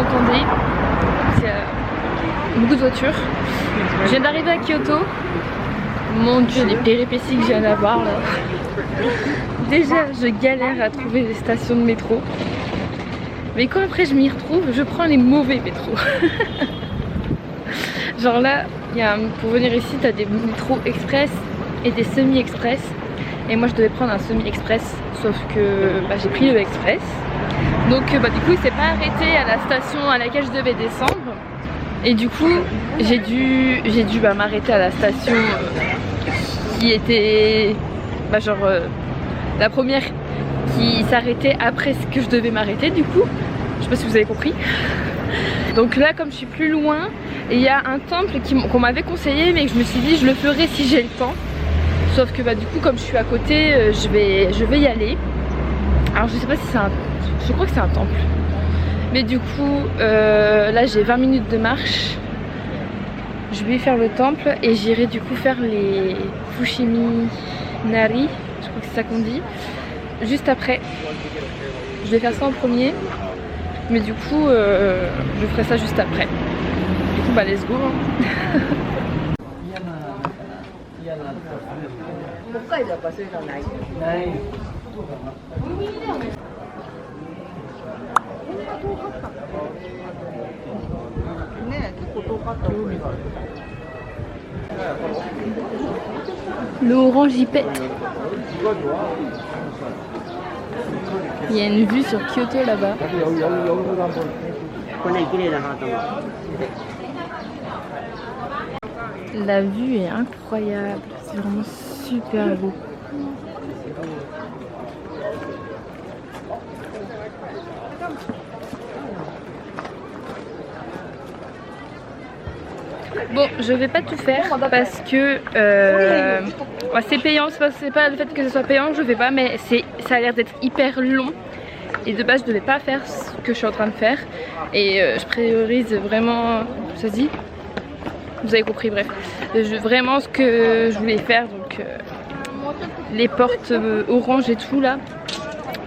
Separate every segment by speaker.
Speaker 1: entendez, c'est beaucoup de voitures. Je viens d'arriver à Kyoto. Mon dieu, les péripéties que je viens d'avoir là. Déjà, je galère à trouver les stations de métro. Mais quand après je m'y retrouve, je prends les mauvais métros. Genre là, pour venir ici, tu as des métros express et des semi-express. Et moi je devais prendre un semi-express, sauf que j'ai pris le express. Donc du coup il s'est pas arrêté à la station à laquelle je devais descendre. Et du coup j'ai dû m'arrêter à la station qui était la première qui s'arrêtait après ce que je devais m'arrêter du coup. Je sais pas si vous avez compris. Donc là comme je suis plus loin, il y a un temple qu'on m'avait conseillé mais que je me suis dit je le ferai si j'ai le temps. Sauf que du coup comme je suis à côté, je vais y aller. Alors je sais pas si c'est je crois que c'est un temple. Mais du coup là j'ai 20 minutes de marche. Je vais faire le temple et j'irai du coup faire les Fushimi Nari. Je crois que c'est ça qu'on dit. Juste après. Je vais faire ça en premier. Mais du coup je ferai ça juste après. Du coup let's go. Le orange y pète. Il y a une vue sur Kyoto là-bas. La vue est incroyable, c'est vraiment super beau. Bon, je vais pas tout faire parce que c'est payant, c'est pas le fait que ce soit payant que je vais pas, mais ça a l'air d'être hyper long. Et de base je devais pas faire ce que je suis en train de faire. Et je priorise vraiment, ça se dit ? Vous avez compris, bref. Vraiment ce que je voulais faire, donc les portes orange et tout là.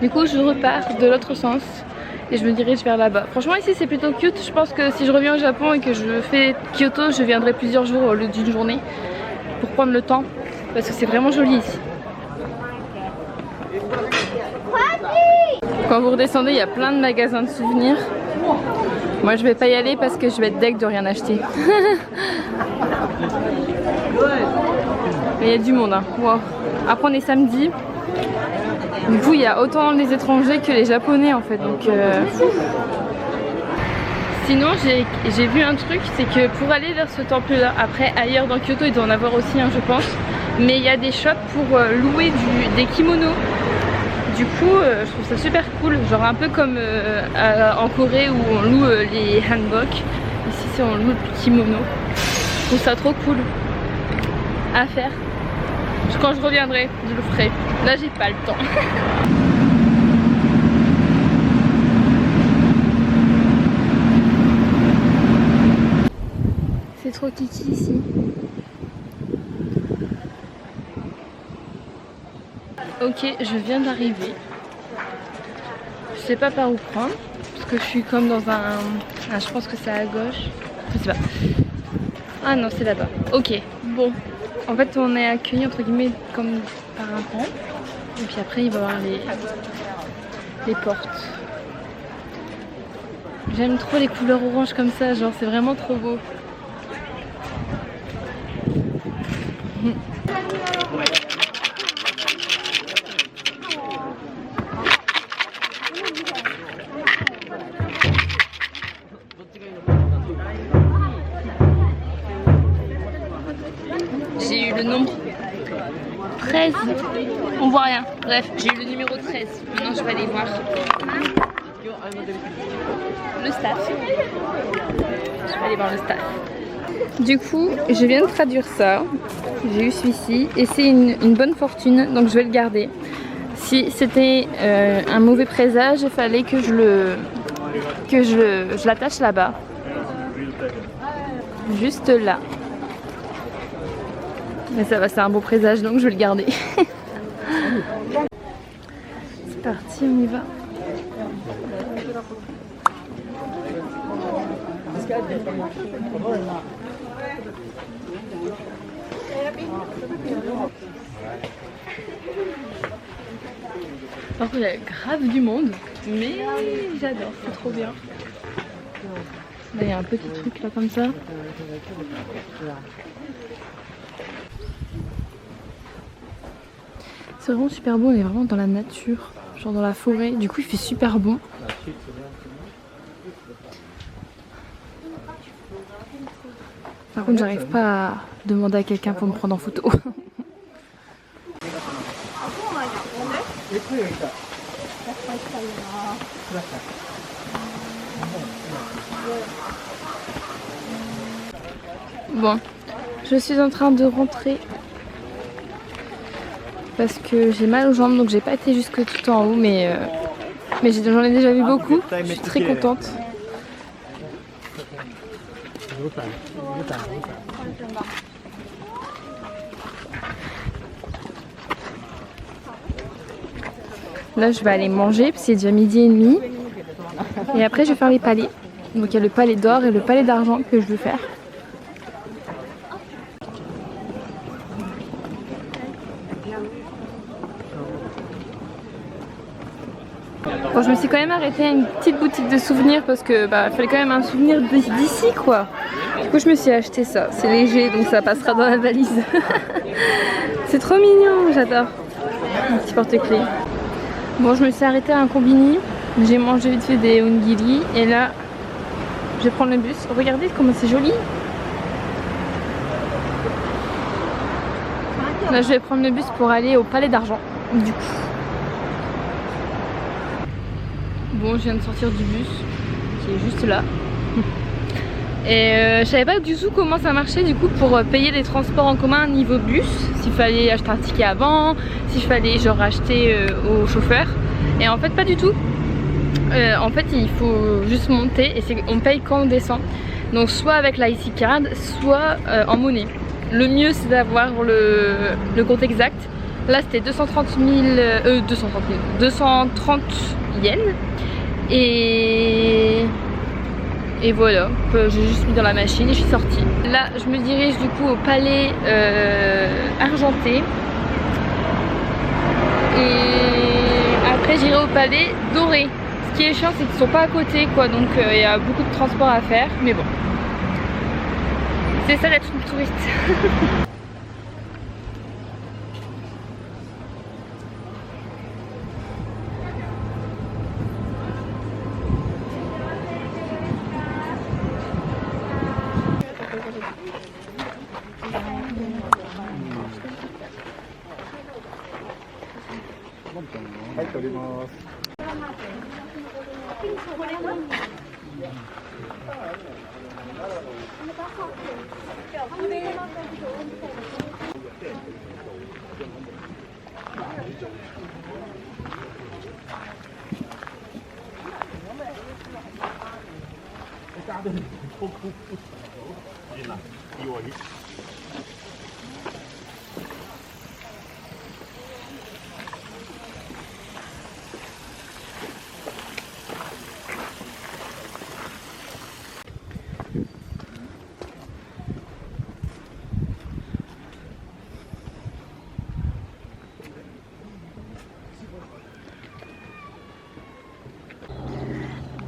Speaker 1: Du coup je repars de l'autre sens et je me dirige vers là-bas. Franchement ici c'est plutôt cute. Je pense que si je reviens au Japon et que je fais Kyoto, je viendrai plusieurs jours au lieu d'une journée pour prendre le temps parce que c'est vraiment joli ici. Quand vous redescendez, il y a plein de magasins de souvenirs. Moi je vais pas y aller parce que je vais être deg de rien acheter. Mais il y a du monde hein. Wow. Après on est samedi. Du coup il y a autant les étrangers que les japonais en fait. Donc sinon j'ai vu un truc, c'est que pour aller vers ce temple là, après ailleurs dans Kyoto il doit en avoir aussi je pense. Mais il y a des shops pour louer des kimonos. Du coup je trouve ça super cool, genre un peu comme en Corée où on loue les hanbok. Ici c'est on loue le kimono. Je trouve ça trop cool à faire. Quand je reviendrai, je le ferai. Là j'ai pas le temps. C'est trop kiki ici. Ok, je viens d'arriver. Je sais pas par où prendre. Parce que je suis comme dans un... je pense que c'est à gauche. Je sais pas. Ah non, c'est là-bas. Ok, bon. En fait, on est accueillis entre guillemets comme par un rang. Et puis après, il va y avoir les portes. J'aime trop les couleurs orange comme ça, genre c'est vraiment trop beau. J'ai eu le nombre 13. On voit rien. Bref, j'ai eu le numéro 13. Maintenant, je vais aller voir le staff. Je vais aller voir le staff. Du coup, je viens de traduire ça. J'ai eu celui-ci et c'est une bonne fortune, donc je vais le garder. Si c'était un mauvais présage, il fallait que je l'attache là-bas. Juste là. Mais ça va, c'est un beau présage, donc je vais le garder. C'est parti, on y va. Par contre il y a grave du monde, mais j'adore, c'est trop bien. Là il y a un petit truc là comme ça. C'est vraiment super beau, on est vraiment dans la nature, genre dans la forêt, du coup il fait super bon. Par contre j'arrive pas à demander à quelqu'un pour me prendre en photo. Bon, je suis en train de rentrer parce que j'ai mal aux jambes, donc j'ai pas été jusque tout en haut, mais j'en ai déjà vu beaucoup. Je suis très contente. Là je vais aller manger parce que c'est déjà 12h30 et après je vais faire les palais. Donc il y a le palais d'or et le palais d'argent que je veux faire. Bon, je me suis quand même arrêtée à une petite boutique de souvenirs parce que il fallait quand même un souvenir d'ici quoi. Du coup je me suis acheté ça, c'est léger donc ça passera dans la valise. C'est trop mignon, j'adore. Un petit porte-clés. Bon, je me suis arrêtée à un combini, j'ai mangé vite fait des ongiri et là je vais prendre le bus. Regardez comment c'est joli. Là je vais prendre le bus pour aller au palais d'argent du coup. Bon, je viens de sortir du bus qui est juste là. Et je savais pas du tout comment ça marchait du coup pour payer les transports en commun niveau bus. S'il fallait acheter un ticket avant, s'il fallait genre acheter au chauffeur. Et en fait pas du tout. En fait il faut juste monter et on paye quand on descend. Donc soit avec l'IC card, soit en monnaie. Le mieux c'est d'avoir le compte exact. Là c'était 230 yens. Et voilà, j'ai juste mis dans la machine et je suis sortie. Là je me dirige du coup au palais argenté. Et après j'irai au palais doré. Ce qui est chiant c'est qu'ils sont pas à côté quoi, donc il y a beaucoup de transport à faire. Mais bon, c'est ça d'être une touriste.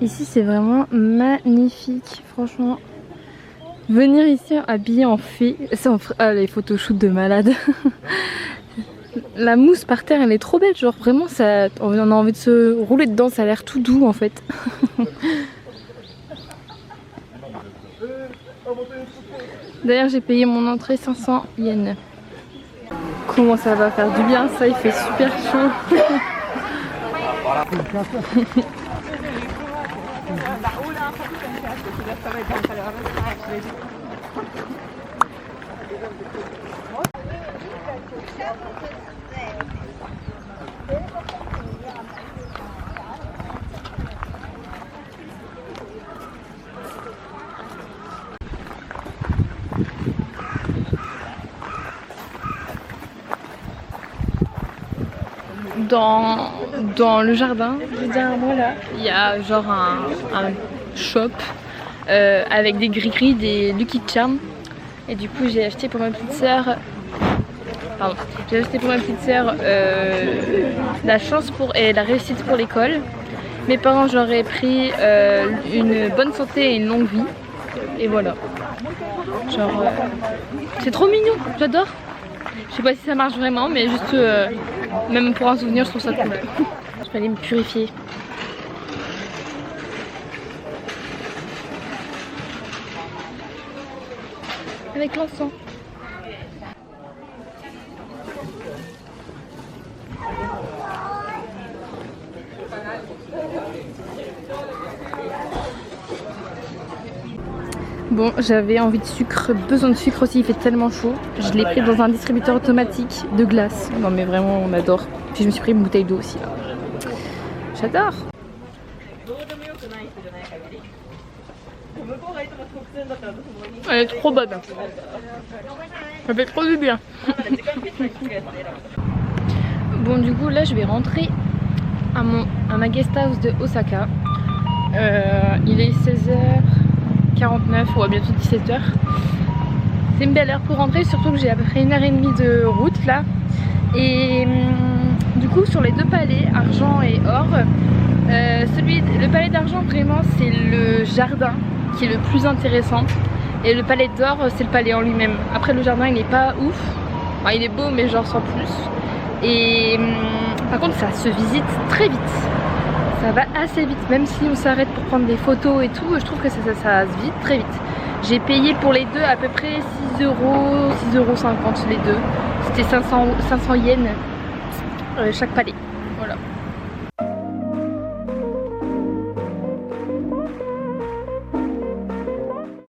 Speaker 1: Ici c'est vraiment magnifique, franchement. Venir ici habillé en fée, les photoshoots de malade. La mousse par terre elle est trop belle, genre vraiment ça, on a envie de se rouler dedans, ça a l'air tout doux en fait. D'ailleurs j'ai payé mon entrée 500 yens. Comment ça va faire du bien ça, il fait super chaud. Dans le jardin, je veux dire, voilà, il y a genre un shop avec des gris-gris, des Lucky Charms. Et du coup j'ai acheté pour ma petite sœur, la chance et la réussite pour l'école. Mes parents, je leur ai pris une bonne santé et une longue vie. Et voilà. Genre, c'est trop mignon, j'adore. Je sais pas si ça marche vraiment, mais juste, même pour un souvenir, je trouve ça cool. Je vais aller me purifier. Avec l'encens. Bon, j'avais envie de sucre, besoin de sucre aussi, il fait tellement chaud. Je l'ai pris dans un distributeur automatique de glace. Non mais vraiment, on adore. Puis je me suis pris une bouteille d'eau aussi là. J'adore. Elle est trop bonne. Ça fait trop du bien. Bon, du coup là je vais rentrer à ma guest house de Osaka. Il est 16h49 ou à bientôt 17h. C'est une belle heure pour rentrer, surtout que j'ai à peu près 1h30 de route là. Et du coup sur les deux palais, argent et or, le palais d'argent vraiment c'est le jardin qui est le plus intéressant. Et le palais d'or c'est le palais en lui-même. Après le jardin il n'est pas ouf, enfin, il est beau mais genre sans plus. Et par contre ça se visite très vite. Ça va assez vite, même si on s'arrête pour prendre des photos et tout, je trouve que ça se visite très vite. J'ai payé pour les deux à peu près 6 €, 6,50 € les deux. C'était 500 yens chaque palais. Voilà.